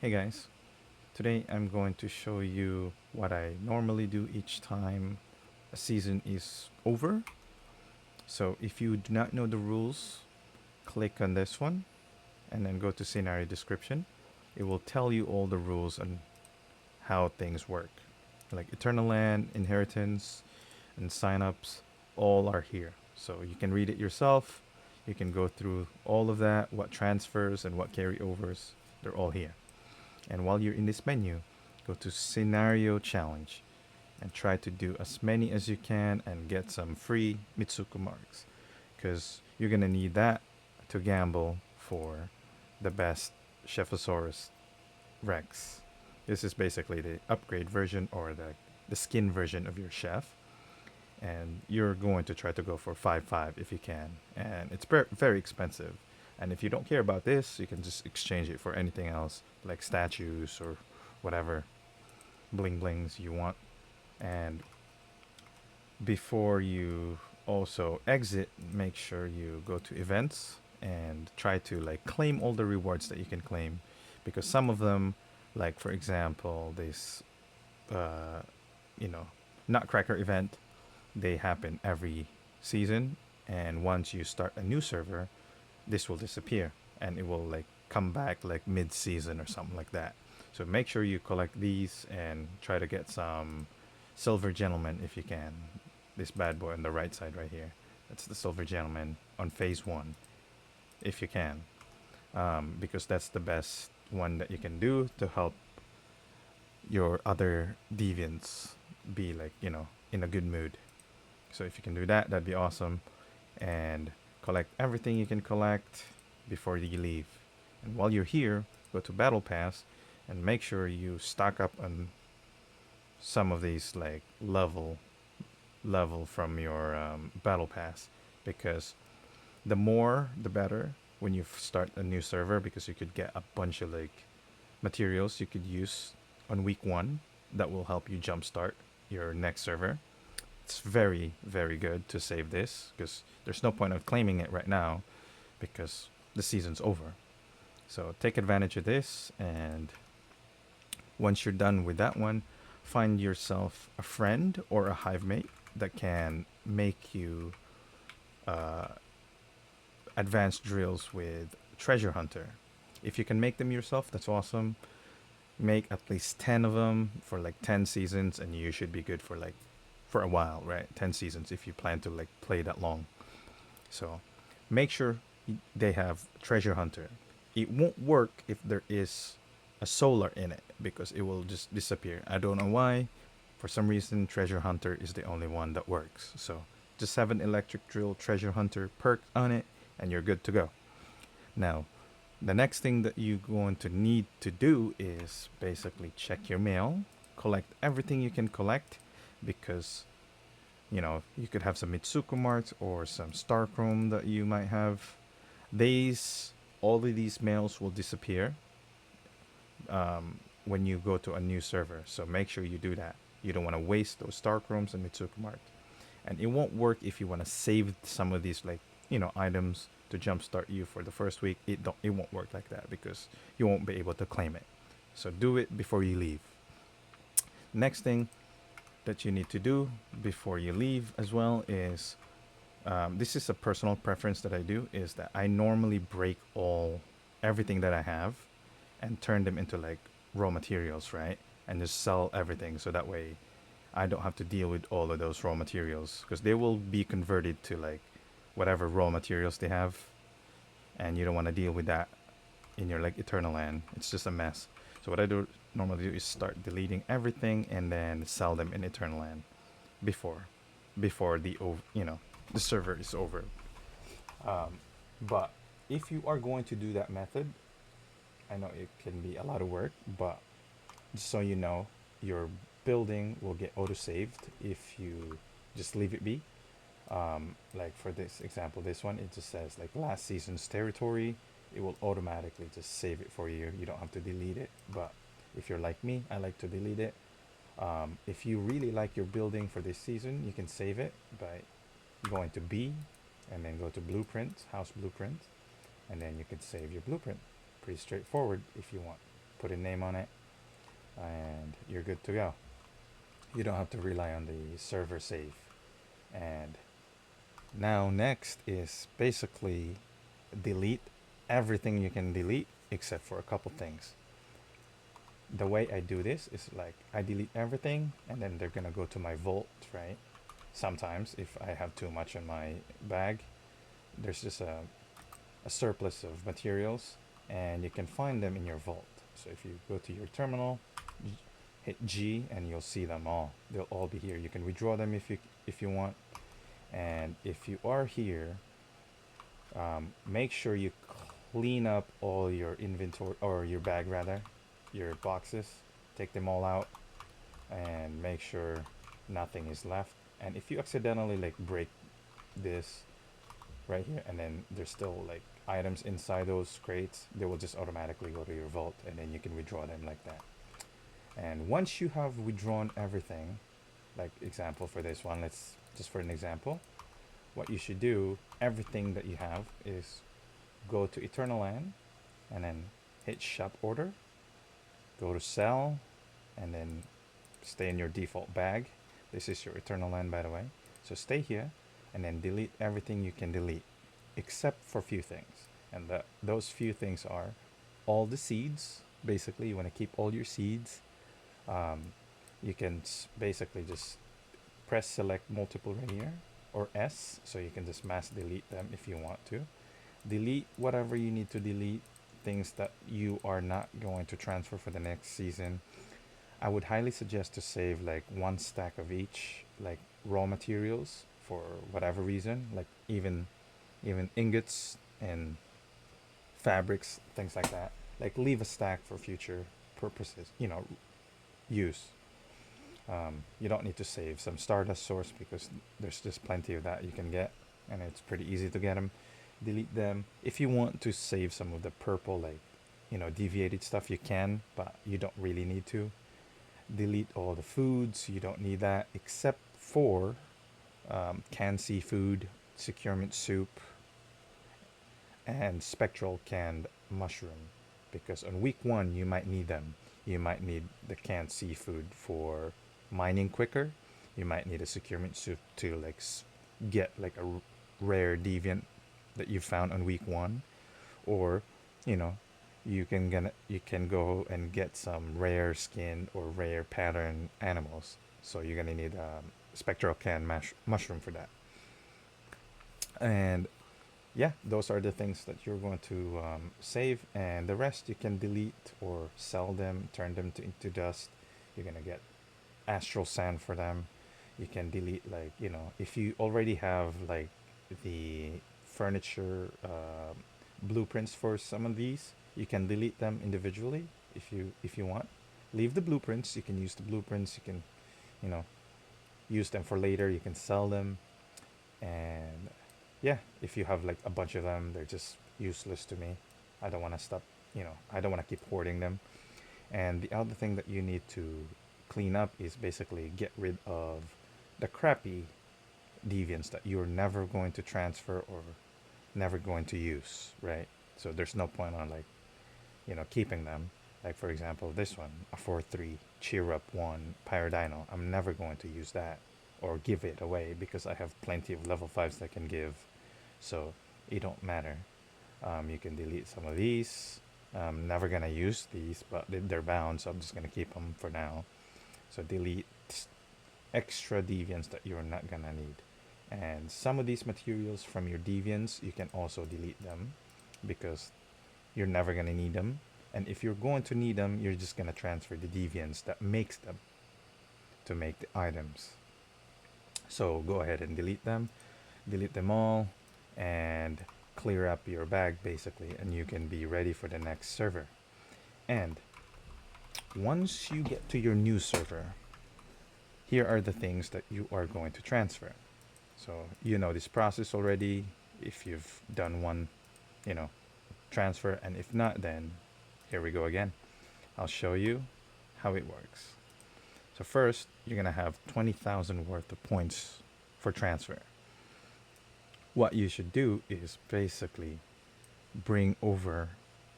Hey guys, today I'm going to show you what I normally do each time a season is over. So if you do not know the rules, click on this one and then go to scenario description. It will tell you all the rules and how things work. Like Eternal Land, Inheritance, and signups all are here. So you can read it yourself. You can go through all of that, what transfers and what carryovers, they're all here. And while you're in this menu, go to Scenario Challenge and try to do as many as you can and get some free Mitsuku marks. Because you're going to need that to gamble for the best Chephosaurus Rex. This is basically the upgrade version or the skin version of your chef. And you're going to try to go for 5-5 if you can. And it's very expensive. And if you don't care about this, you can just exchange it for anything else, like statues or whatever bling blings you want. And before you also exit, make sure you go to events and try to like claim all the rewards that you can claim, because some of them, like for example, this, uh, you know, Nutcracker event, they happen every season, and once you start a new server, this will disappear and it will like come back like mid-season or something like that. So make sure you collect these and try to get some Silver Gentleman if you can. This bad boy on the right side right here. That's the Silver Gentleman on phase one, if you can, because that's the best one that you can do to help your other deviants be like, in a good mood. So if you can do that, that'd be awesome. And collect everything you can collect before you leave. And while you're here, go to Battle Pass and make sure you stock up on some of these like level from your Battle Pass, because the more the better when you start a new server, because you could get a bunch of like materials you could use on week one that will help you jumpstart your next server. It's very good to save this, because there's no point of claiming it right now because the season's over. So take advantage of this, and once you're done with that one, find yourself a friend or a hive mate that can make you uh, advanced drills with Treasure Hunter. If you can make them yourself, that's awesome. Make at least 10 of them for like 10 seasons, and you should be good for like for a while, right? 10 seasons if you plan to like play that long. So make sure they have Treasure Hunter. It won't work if there is a solar in it, because it will just disappear. I don't know why. For some reason, Treasure Hunter is the only one that works. So just have an electric drill Treasure Hunter perk on it, and you're good to go. Now, the next thing that you're going to need to do is basically check your mail, collect everything you can collect, because you could have some Mitsuku marks or some Star Chrome that you might have. These All of these mails will disappear when you go to a new server. So make sure you do that. You don't want to waste those Star Chromes and Mitsuku marks. And it won't work if you want to save some of these like items to jumpstart you for the first week. It won't work like that, because you won't be able to claim it. So do it before you leave. Next thing that you need to do before you leave as well is, this is a personal preference that I do, is that I normally break everything that I have and turn them into like raw materials, right? And just sell everything, so that way I don't have to deal with all of those raw materials, because they will be converted to like whatever raw materials they have, and you don't want to deal with that in your like Eternal Land. It's just a mess. So what I do normally do is start deleting everything and then sell them in Eternal Land before the server is over. But if you are going to do that method, I know it can be a lot of work, but just so you know, your building will get auto saved if you just leave it be. Like for this example, this one, it just says like last season's territory. It will automatically just save it for you. You don't have to delete it. But if you're like me, I like to delete it. If you really like your building for this season, you can save it by going to B and then go to blueprint, house blueprint, and then you can save your blueprint. Pretty straightforward if you want put a name on it, and you're good to go. You don't have to rely on the server save. And now next is basically delete everything you can delete except for a couple things. The way I do this is like I delete everything and then they're gonna go to my vault, right? Sometimes if I have too much in my bag, there's just a surplus of materials and you can find them in your vault. So if you go to your terminal, hit G and you'll see them all. They'll all be here. You can withdraw them if you want. And if you are here, make sure you clean up all your inventory or your bag rather, your boxes. Take them all out and make sure nothing is left. And if you accidentally like break this right here and then there's still like items inside those crates, they will just automatically go to your vault and then you can withdraw them like that. And once you have withdrawn everything, like example for this one, let's just for an example, what you should do, everything that you have is go to Eternal Land and then hit shop order, go to sell, and then stay in your default bag. This is your Eternal Land, by the way. So stay here and then delete everything you can delete except for few things. And those few things are all the seeds. Basically, you want to keep all your seeds. You can basically just press select multiple right here or S, so you can just mass delete them if you want to. Delete whatever you need to delete, things that you are not going to transfer for the next season. I would highly suggest to save like one stack of each, like raw materials for whatever reason, like even ingots and fabrics, things like that. Like leave a stack for future purposes, use. You don't need to save some Stardust source because there's just plenty of that you can get, and it's pretty easy to get them. Delete them. If you want to save some of the purple, like deviated stuff, you can, but you don't really need to. Delete all the foods. You don't need that except for canned seafood, securement soup, and spectral canned mushroom, because on week 1 you might need them. You might need the canned seafood for mining quicker. You might need a securement soup to like get like a rare deviant that you found on week 1, or you can go and get some rare skin or rare pattern animals. So you're gonna need spectral canned mushroom for that. And yeah, those are the things that you're going to save, and the rest you can delete or sell them, turn them into dust. You're gonna get astral sand for them. You can delete, like, if you already have like the furniture blueprints for some of these, you can delete them individually if you want. Leave the blueprints. You can use the blueprints. You can use them for later. You can sell them. And yeah, if you have like a bunch of them, they're just useless to me. I don't want to stop, I don't want to keep hoarding them. And the other thing that you need to clean up is basically get rid of the crappy deviants that you're never going to transfer or never going to use, right? So there's no point on like, keeping them. Like for example, this one, a 4-3 cheer up 1 Pyrodino. I'm never going to use that or give it away because I have plenty of level 5s that I can give. So it don't matter. You can delete some of these. I'm never gonna use these, but they're bound, so I'm just gonna keep them for now. So delete extra deviants that you're not gonna need. And some of these materials from your deviants, you can also delete them because you're never gonna need them. And if you're going to need them, you're just gonna transfer the deviants that makes them to make the items. So go ahead and delete them all, and clear up your bag basically, and you can be ready for the next server. And once you get to your new server, here are the things that you are going to transfer. So you know this process already if you've done one, transfer, and if not, then here we go again. I'll show you how it works. So first, you're gonna have 20,000 worth of points for transfer. What you should do is basically bring over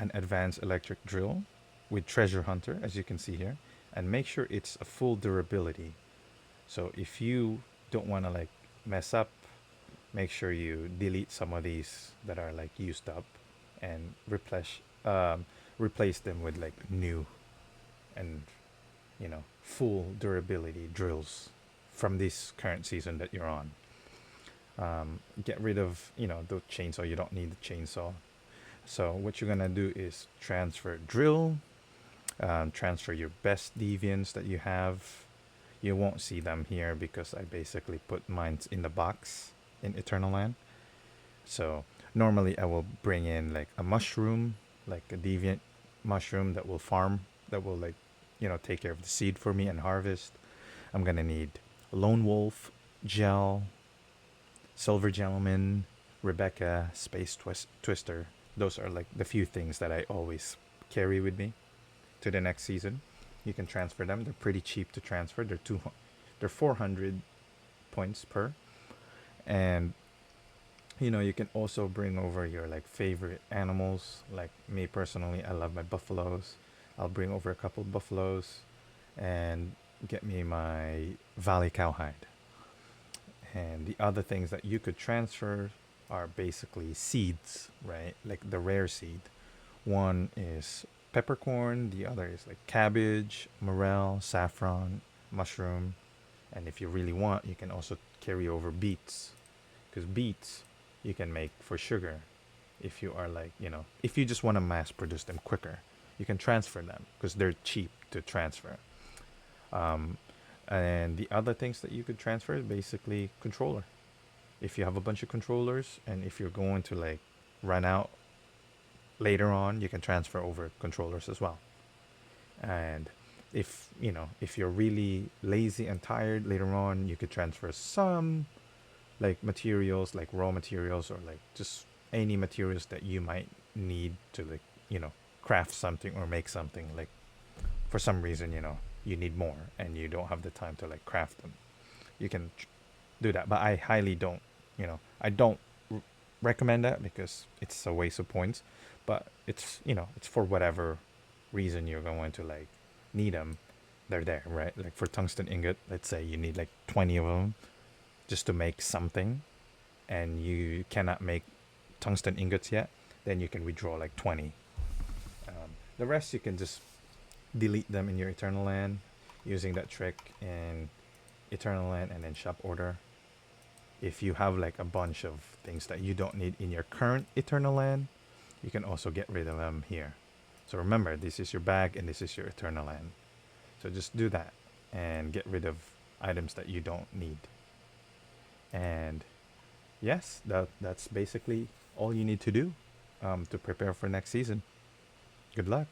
an advanced electric drill with Treasure Hunter, as you can see here, and make sure it's a full durability. So if you don't want to like mess up, make sure you delete some of these that are like used up and replace them with like new and full durability drills from this current season that you're on. Get rid of the chainsaw. You don't need the chainsaw. So what you're gonna do is transfer drill, transfer your best deviants that you have. You won't see them here because I basically put mine in the box in Eternal Land. So normally I will bring in like a mushroom, like a deviant mushroom that will farm, that will like, take care of the seed for me and harvest. I'm gonna need Lone Wolf, Gel, Silver Gentleman, Rebecca, Twister. Those are like the few things that I always carry with me to the next season. You can transfer them. They're pretty cheap to transfer. They're 400 points per, and you can also bring over your like favorite animals. Like me personally, I love my buffaloes. I'll bring over a couple buffaloes, and get me my Valley Cowhide. And the other things that you could transfer are basically seeds, right? Like the rare seed. One is peppercorn, the other is like cabbage, morel, saffron, mushroom. And if you really want, you can also carry over beets. Because beets you can make for sugar. If you are like, if you just want to mass produce them quicker, you can transfer them because they're cheap to transfer. Um, and the other things that you could transfer is basically controller. If you have a bunch of controllers and if you're going to like run out later on, you can transfer over controllers as well. And if you're really lazy and tired later on, you could transfer some like materials, like raw materials or like just any materials that you might need to like, craft something or make something. Like for some reason, you need more and you don't have the time to like craft them. You can do that, but I highly don't, I don't recommend that because it's a waste of points. But it's for whatever reason you're going to like need them. They're there, right? Like for tungsten ingot, let's say you need like 20 of them just to make something, and you cannot make tungsten ingots yet, then you can withdraw like 20. The rest you can just delete them in your Eternal Land using that trick in Eternal Land and then shop order. If you have like a bunch of things that you don't need in your current Eternal Land, you can also get rid of them here. So remember, this is your bag and this is your Eternal Land. So just do that and get rid of items that you don't need. And yes, that's basically all you need to do to prepare for next season. Good luck.